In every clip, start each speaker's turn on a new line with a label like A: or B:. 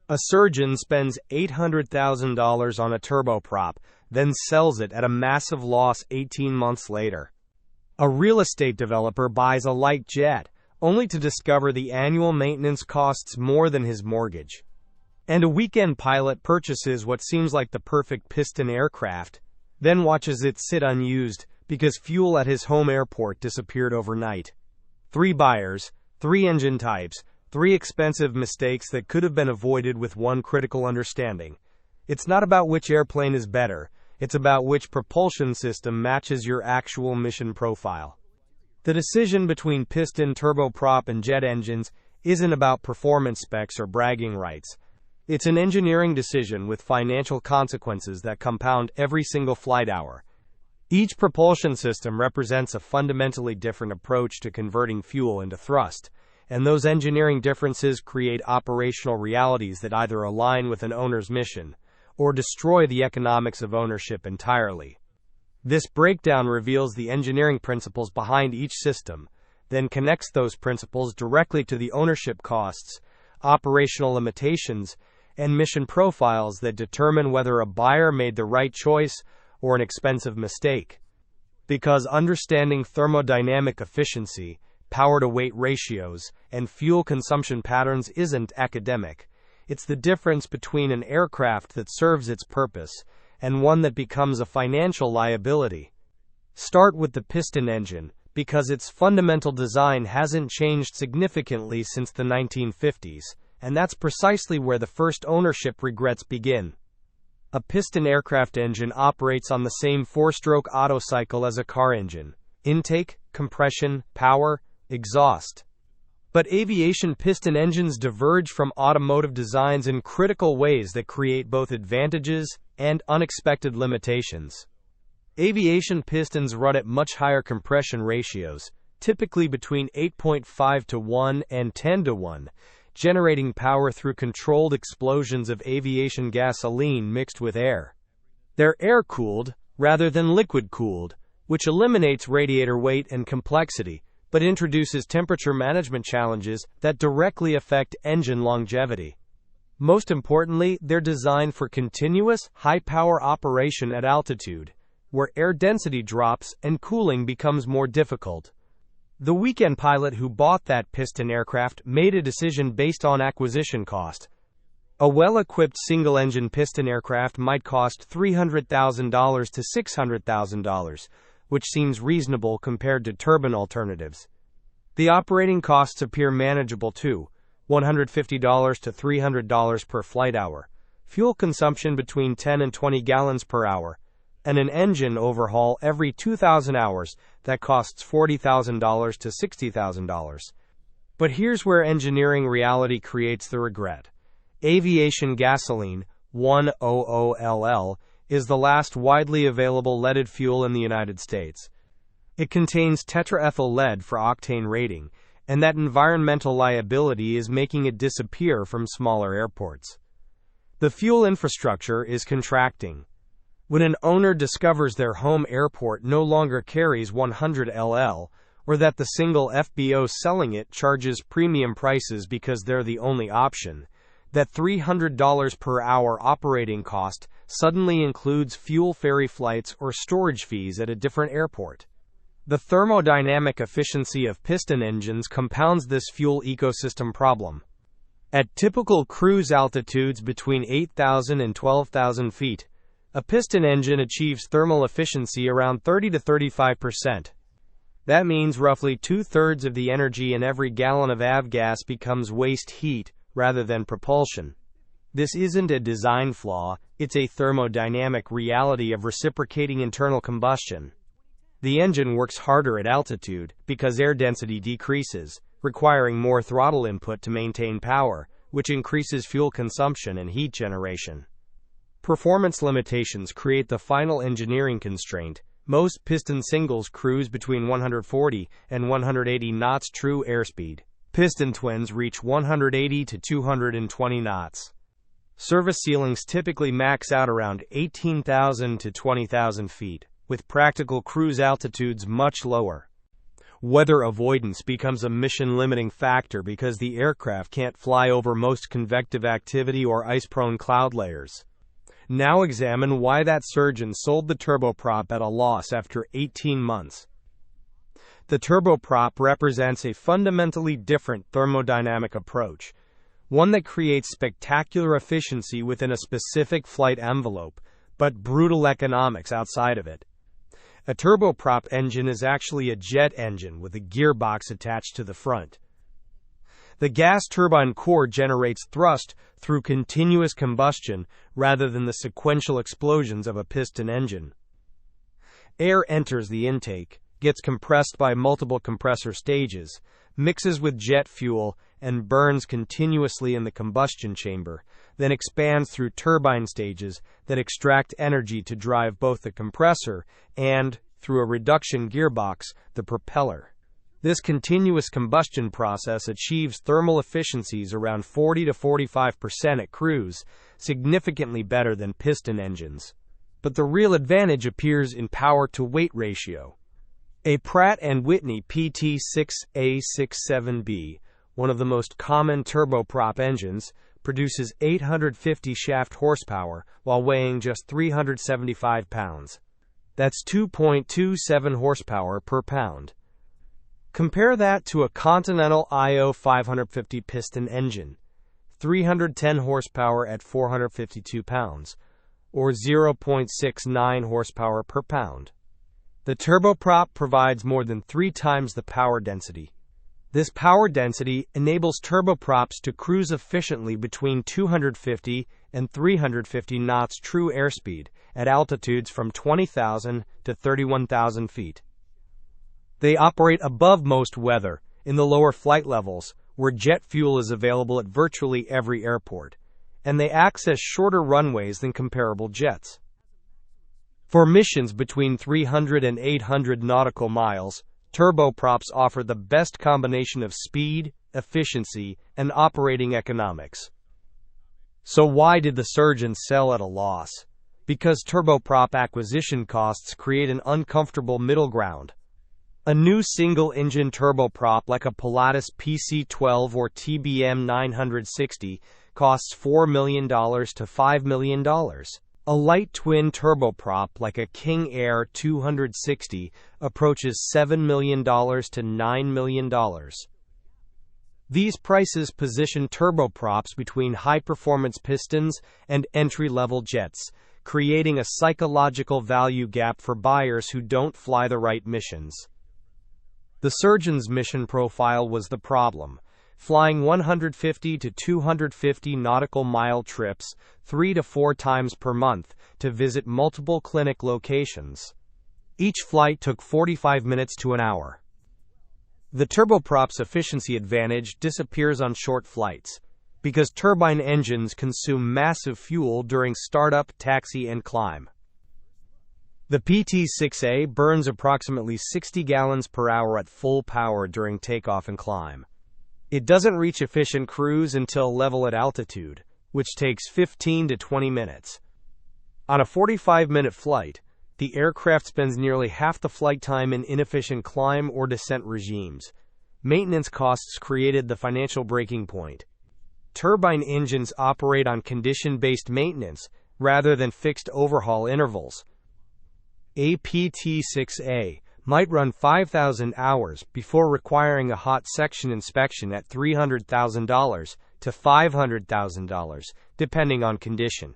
A: A surgeon spends $800,000 on a turboprop, then sells it at a massive loss 18 months later. A real estate developer buys a light jet, only to discover the annual maintenance costs more than his mortgage. And a weekend pilot purchases what seems like the perfect Piston aircraft, then watches it sit unused because fuel at his home airport disappeared overnight. 3 buyers, 3 engine types, 3 expensive mistakes that could have been avoided with one critical understanding. It's not about which airplane is better, it's about which propulsion system matches your actual mission profile. The decision between piston, turboprop, and jet engines isn't about performance specs or bragging rights. It's an engineering decision with financial consequences that compound every single flight hour. Each propulsion system represents a fundamentally different approach to converting fuel into thrust, and those engineering differences create operational realities that either align with an owner's mission or destroy the economics of ownership entirely. This breakdown reveals the engineering principles behind each system, then connects those principles directly to the ownership costs, operational limitations, and mission profiles that determine whether a buyer made the right choice or an expensive mistake. Because understanding thermodynamic efficiency, power-to-weight ratios, and fuel consumption patterns isn't academic. It's the difference between an aircraft that serves its purpose and one that becomes a financial liability. Start with the piston engine, because its fundamental design hasn't changed significantly since the 1950s, and that's precisely where the first ownership regrets begin. A piston aircraft engine operates on the same 4-stroke Otto cycle as a car engine: intake, compression, power, exhaust. But aviation piston engines diverge from automotive designs in critical ways that create both advantages and unexpected limitations. Aviation pistons run at much higher compression ratios, typically between 8.5 to 1 and 10 to 1, generating power through controlled explosions of aviation gasoline mixed with air. They're air-cooled, rather than liquid-cooled, which eliminates radiator weight and complexity, but introduces temperature management challenges that directly affect engine longevity. Most importantly, they're designed for continuous, high-power operation at altitude, where air density drops and cooling becomes more difficult. The weekend pilot who bought that piston aircraft made a decision based on acquisition cost. A well-equipped single-engine piston aircraft might cost $300,000 to $600,000, which seems reasonable compared to turbine alternatives. The operating costs appear manageable too, $150 to $300 per flight hour, fuel consumption between 10 and 20 gallons per hour, and an engine overhaul every 2,000 hours that costs $40,000 to $60,000. But here's where engineering reality creates the regret. Aviation gasoline, 100LL, is the last widely available leaded fuel in the United States. It contains tetraethyl lead for octane rating, and that environmental liability is making it disappear from smaller airports. The fuel infrastructure is contracting. When an owner discovers their home airport no longer carries 100LL, or that the single FBO selling it charges premium prices because they're the only option, that $300 per hour operating cost suddenly includes fuel ferry flights or storage fees at a different airport. The thermodynamic efficiency of piston engines compounds this fuel ecosystem problem. At typical cruise altitudes between 8,000 and 12,000 feet, a piston engine achieves thermal efficiency around 30 to 35%. That means roughly 2/3 of the energy in every gallon of avgas becomes waste heat rather than propulsion. This isn't a design flaw, it's a thermodynamic reality of reciprocating internal combustion. The engine works harder at altitude because air density decreases, requiring more throttle input to maintain power, which increases fuel consumption and heat generation. Performance limitations create the final engineering constraint. Most piston singles cruise between 140 and 180 knots true airspeed. Piston twins reach 180 to 220 knots. Service ceilings typically max out around 18,000 to 20,000 feet, with practical cruise altitudes much lower. Weather avoidance becomes a mission-limiting factor because the aircraft can't fly over most convective activity or ice-prone cloud layers. Now examine why that surgeon sold the turboprop at a loss after 18 months. The turboprop represents a fundamentally different thermodynamic approach, one that creates spectacular efficiency within a specific flight envelope, but brutal economics outside of it. A turboprop engine is actually a jet engine with a gearbox attached to the front. The gas turbine core generates thrust through continuous combustion rather than the sequential explosions of a piston engine. Air enters the intake, gets compressed by multiple compressor stages, mixes with jet fuel, and burns continuously in the combustion chamber, then expands through turbine stages that extract energy to drive both the compressor and, through a reduction gearbox, the propeller. This continuous combustion process achieves thermal efficiencies around 40 to 45% at cruise, significantly better than piston engines. But the real advantage appears in power-to-weight ratio. A Pratt & Whitney PT6A67B, one of the most common turboprop engines, produces 850 shaft horsepower while weighing just 375 pounds. That's 2.27 horsepower per pound. Compare that to a Continental IO 550 piston engine, 310 horsepower at 452 pounds, or 0.69 horsepower per pound. The turboprop provides more than 3 times the power density. This power density enables turboprops to cruise efficiently between 250 and 350 knots true airspeed at altitudes from 20,000 to 31,000 feet. They operate above most weather, in the lower flight levels, where jet fuel is available at virtually every airport, and they access shorter runways than comparable jets. For missions between 300 and 800 nautical miles, turboprops offer the best combination of speed, efficiency, and operating economics. So why did the surgeon sell at a loss? Because turboprop acquisition costs create an uncomfortable middle ground. A new single-engine turboprop like a Pilatus PC-12 or TBM 960 costs $4 million to $5 million. A light twin turboprop like a King Air 260 approaches $7 million to $9 million. These prices position turboprops between high-performance pistons and entry-level jets, creating a psychological value gap for buyers who don't fly the right missions. The surgeon's mission profile was the problem, flying 150 to 250 nautical mile trips 3 to 4 times per month to visit multiple clinic locations. Each flight took 45 minutes to an hour. The turboprop's efficiency advantage disappears on short flights, because turbine engines consume massive fuel during startup, taxi, and climb. The PT-6A burns approximately 60 gallons per hour at full power during takeoff and climb. It doesn't reach efficient cruise until level at altitude, which takes 15 to 20 minutes. On a 45-minute flight, the aircraft spends nearly half the flight time in inefficient climb or descent regimes. Maintenance costs created the financial breaking point. Turbine engines operate on condition-based maintenance rather than fixed overhaul intervals. A PT-6A might run 5,000 hours before requiring a hot section inspection at $300,000 to $500,000, depending on condition.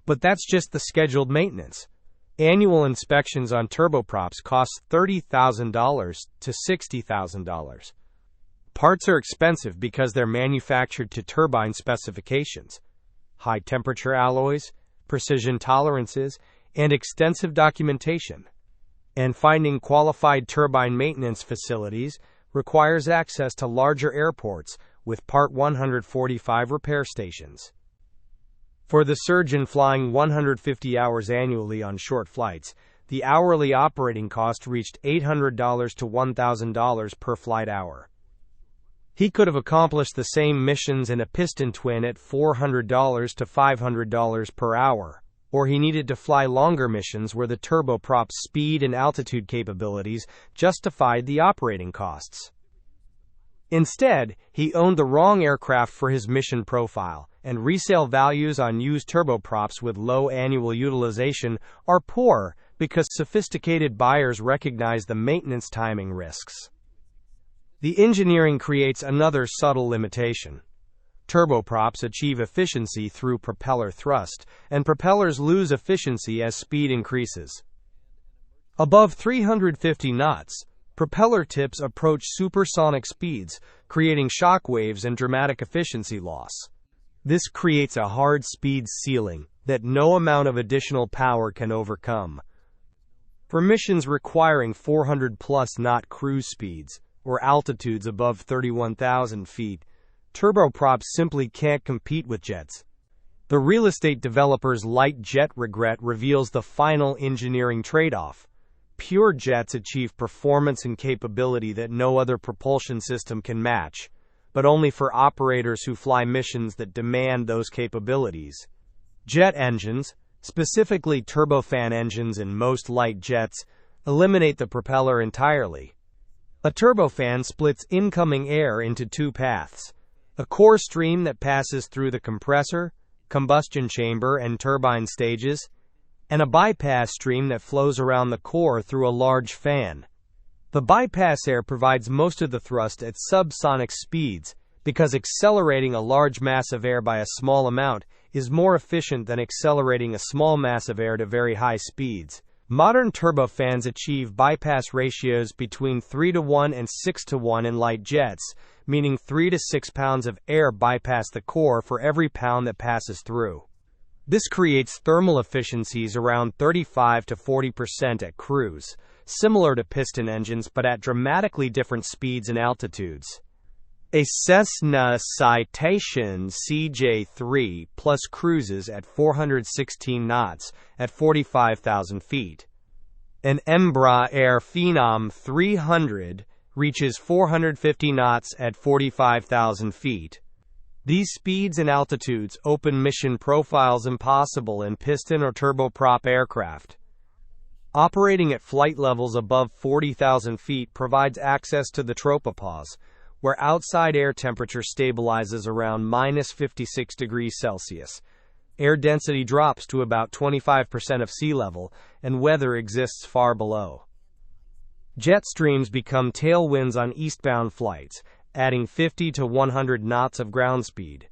A: But that's just the scheduled maintenance. Annual inspections on turboprops cost $30,000 to $60,000. Parts are expensive because they're manufactured to turbine specifications. High temperature alloys, precision tolerances, and extensive documentation. And finding qualified turbine maintenance facilities requires access to larger airports with Part 145 repair stations. For the surgeon flying 150 hours annually on short flights, the hourly operating cost reached $800 to $1,000 per flight hour. He could have accomplished the same missions in a piston twin at $400 to $500 per hour. or he needed to fly longer missions where the turboprop's speed and altitude capabilities justified the operating costs. Instead, he owned the wrong aircraft for his mission profile, and resale values on used turboprops with low annual utilization are poor because sophisticated buyers recognize the maintenance timing risks. The engineering creates another subtle limitation. Turboprops achieve efficiency through propeller thrust, and propellers lose efficiency as speed increases. Above 350 knots, propeller tips approach supersonic speeds, creating shock waves and dramatic efficiency loss. This creates a hard speed ceiling that no amount of additional power can overcome. For missions requiring 400-plus knot cruise speeds, or altitudes above 31,000 feet, turboprops simply can't compete with jets. The real estate developer's light jet regret reveals the final engineering trade-off. Pure jets achieve performance and capability that no other propulsion system can match, but only for operators who fly missions that demand those capabilities. Jet engines, specifically turbofan engines in most light jets, eliminate the propeller entirely. A turbofan splits incoming air into two paths: a core stream that passes through the compressor, combustion chamber, and turbine stages, and a bypass stream that flows around the core through a large fan. The bypass air provides most of the thrust at subsonic speeds because accelerating a large mass of air by a small amount is more efficient than accelerating a small mass of air to very high speeds. Modern turbofans achieve bypass ratios between 3:1 and 6:1 in light jets, meaning 3 to 6 pounds of air bypass the core for every pound that passes through. This creates thermal efficiencies around 35 to 40% at cruise, similar to piston engines but at dramatically different speeds and altitudes. A Cessna Citation CJ3 Plus cruises at 416 knots at 45,000 feet. An Embraer Phenom 300 reaches 450 knots at 45,000 feet. These speeds and altitudes open mission profiles impossible in piston or turboprop aircraft. Operating at flight levels above 40,000 feet provides access to the tropopause, where outside air temperature stabilizes around minus 56 degrees Celsius. Air density drops to about 25% of sea level, and weather exists far below. Jet streams become tailwinds on eastbound flights, adding 50 to 100 knots of ground speed.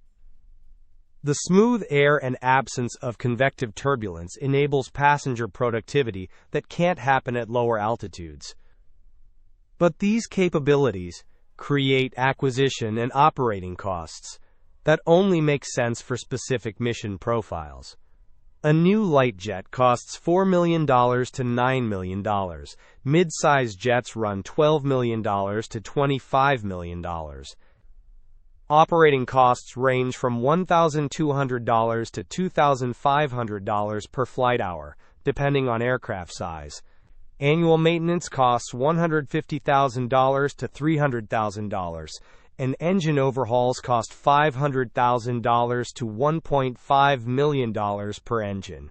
A: The smooth air and absence of convective turbulence enables passenger productivity that can't happen at lower altitudes. But these capabilities create acquisition and operating costs that only make sense for specific mission profiles. A new light jet costs $4 million to $9 million. Mid-size jets run $12 million to $25 million. Operating costs range from $1,200 to $2,500 per flight hour, depending on aircraft size. Annual maintenance costs $150,000 to $300,000, and engine overhauls cost $500,000 to $1.5 million per engine.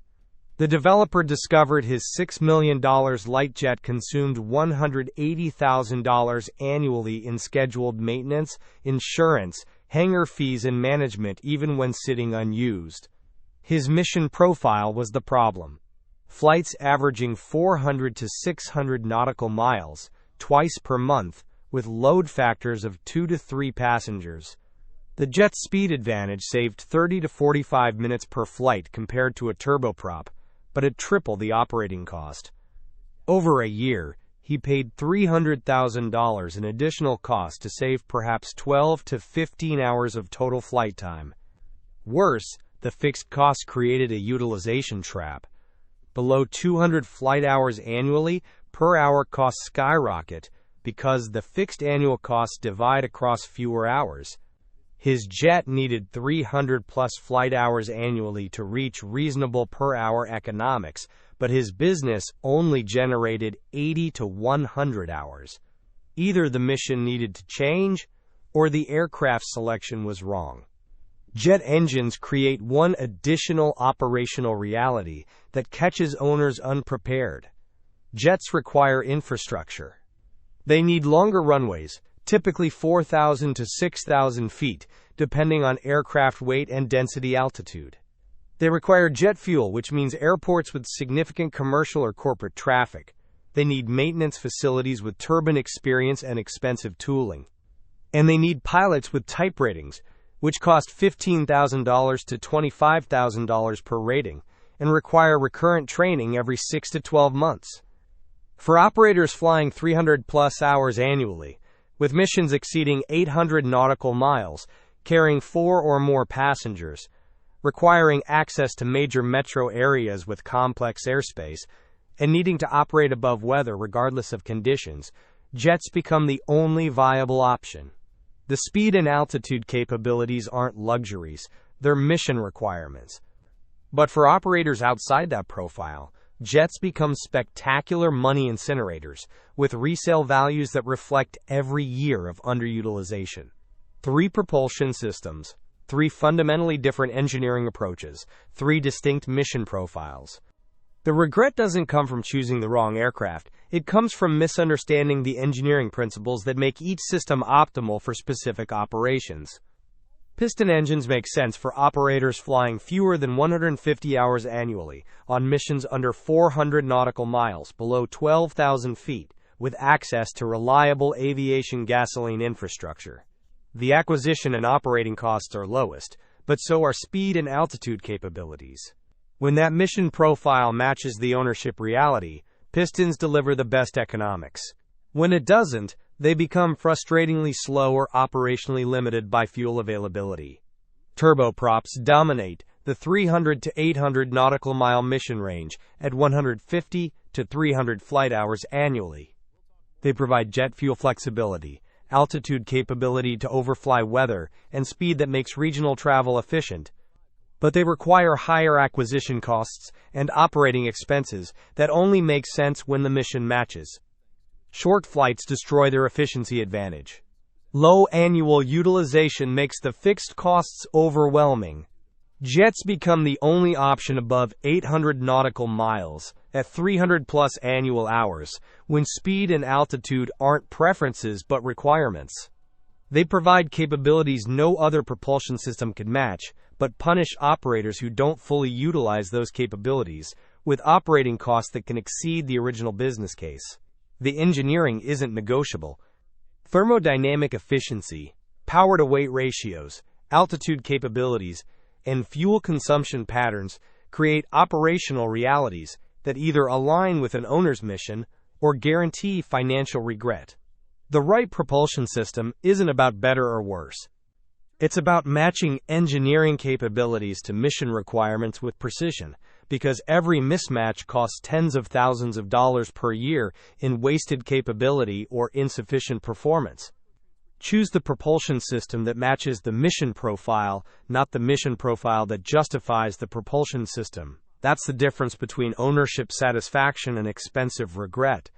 A: The developer discovered his $6 million light jet consumed $180,000 annually in scheduled maintenance, insurance, hangar fees, and management even when sitting unused. His mission profile was the problem. Flights averaging 400 to 600 nautical miles, twice per month, with load factors of 2 to 3 passengers. The jet's speed advantage saved 30 to 45 minutes per flight compared to a turboprop, but at triple the operating cost. Over a year, he paid $300,000 in additional cost to save perhaps 12 to 15 hours of total flight time. Worse, the fixed cost created a utilization trap. Below 200 flight hours annually, per hour costs skyrocket because the fixed annual costs divide across fewer hours. His jet needed 300-plus flight hours annually to reach reasonable per-hour economics, but his business only generated 80 to 100 hours. Either the mission needed to change, or the aircraft selection was wrong. Jet engines create one additional operational reality that catches owners unprepared. Jets require infrastructure. They need longer runways, typically 4,000 to 6,000 feet, depending on aircraft weight and density altitude. They require jet fuel, which means airports with significant commercial or corporate traffic. They need maintenance facilities with turbine experience and expensive tooling. And they need pilots with type ratings, which cost $15,000 to $25,000 per rating, and require recurrent training every 6 to 12 months. For operators flying 300-plus hours annually, with missions exceeding 800 nautical miles, carrying 4 or more passengers, requiring access to major metro areas with complex airspace, and needing to operate above weather regardless of conditions, jets become the only viable option. The speed and altitude capabilities aren't luxuries, they're mission requirements. But for operators outside that profile, jets become spectacular money incinerators, with resale values that reflect every year of underutilization. 3 propulsion systems, 3 fundamentally different engineering approaches, 3 distinct mission profiles. The regret doesn't come from choosing the wrong aircraft, it comes from misunderstanding the engineering principles that make each system optimal for specific operations. Piston engines make sense for operators flying fewer than 150 hours annually, on missions under 400 nautical miles below 12,000 feet, with access to reliable aviation gasoline infrastructure. The acquisition and operating costs are lowest, but so are speed and altitude capabilities. When that mission profile matches the ownership reality, Pistons deliver the best economics. When it doesn't, they become frustratingly slow or operationally limited by fuel availability. Turboprops dominate the 300 to 800 nautical mile mission range at 150 to 300 flight hours annually. They provide jet fuel flexibility, altitude capability to overfly weather, and speed that makes regional travel efficient. But they require higher acquisition costs and operating expenses that only make sense when the mission matches. Short flights destroy their efficiency advantage. Low annual utilization makes the fixed costs overwhelming. Jets become the only option above 800 nautical miles at 300-plus annual hours, when speed and altitude aren't preferences but requirements. They provide capabilities no other propulsion system can match, but punish operators who don't fully utilize those capabilities, with operating costs that can exceed the original business case. The engineering isn't negotiable. Thermodynamic efficiency, power-to-weight ratios, altitude capabilities, and fuel consumption patterns create operational realities that either align with an owner's mission or guarantee financial regret. The right propulsion system isn't about better or worse. It's about matching engineering capabilities to mission requirements with precision, because every mismatch costs tens of thousands of dollars per year in wasted capability or insufficient performance. Choose the propulsion system that matches the mission profile, not the mission profile that justifies the propulsion system. That's the difference between ownership satisfaction and expensive regret.